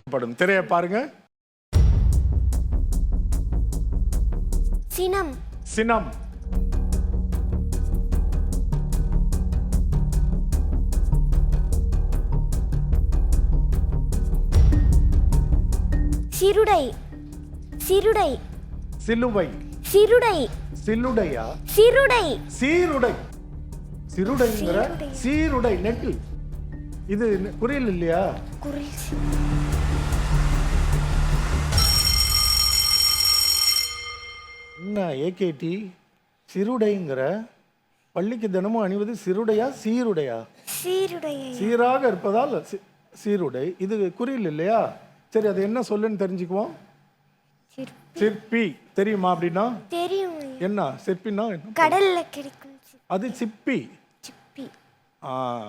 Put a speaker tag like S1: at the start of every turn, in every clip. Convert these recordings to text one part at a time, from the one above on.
S1: படும் திரையை பாருங்க.
S2: சினம்.
S1: சினம்.
S2: சிறுடை. சிறுடை.
S1: சிலுவை.
S2: சிறுடை.
S1: சிலுடையா?
S2: சிறுடை.
S1: சீருடை. சிறுடைங்கிற சீருடை நெட்டு. இது குறியல் இல்லையா?
S2: குறில்.
S1: என்ன ஏகேடி சிறுடைங்கிற? பள்ளிக்கு தினமும் அணிவது சிறுடையா சீருடையா?
S2: சீருடை.
S1: சீராக இருப்பதால் சீருடை. இது குறியல் இல்லையா? சரி, அது என்ன சொல்லுன்னு தெரிஞ்சுக்குவோம். சிற்பி தெரியுமா? அப்படின்னா
S2: தெரியும்.
S1: என்ன சிற்பின்னா?
S2: கடல்ல கிடைக்கும்.
S1: அது சிப்பி.
S2: சிப்பி.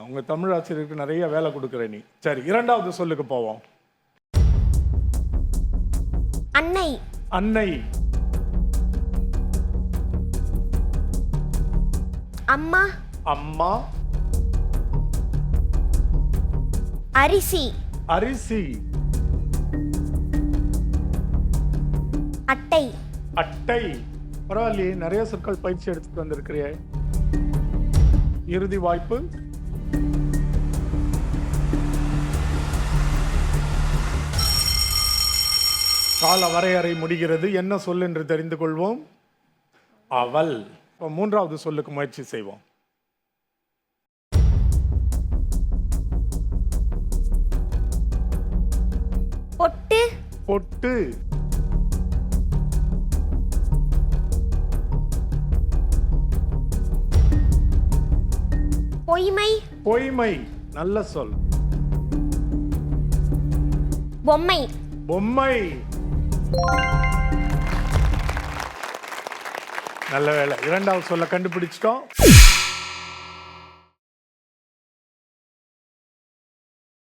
S1: உங்க தமிழ் ஆசிரியருக்கு நிறைய வேலை கொடுக்குற நீ. சரி, இரண்டாவது சொல்லுக்கு போவோம்.
S2: அன்னை.
S1: அன்னை.
S2: அம்மா.
S1: அம்மா.
S2: அரிசி.
S1: அரிசி.
S2: அட்டை.
S1: அட்டை. பரவாயில்லையே, நிறைய சொற்கள் பயிற்சி எடுத்துட்டு வந்திருக்கிறிய. இறுதி வாய்ப்பு. கால வரையறை முடிகிறது. என்ன சொல் என்று தெரிந்து கொள்வோம். அவள். மூன்றாவது சொல்லுக்கு முயற்சி செய்வோம்.
S2: பொட்டு.
S1: பொட்டு.
S2: பொய்மை.
S1: பொய்மை. நல்ல சொல்.
S2: பொம்மை.
S1: பொம்மை. நல்ல வேலை, இரண்டாவது சொல்ல கண்டுபிடிச்சிட்டோம்.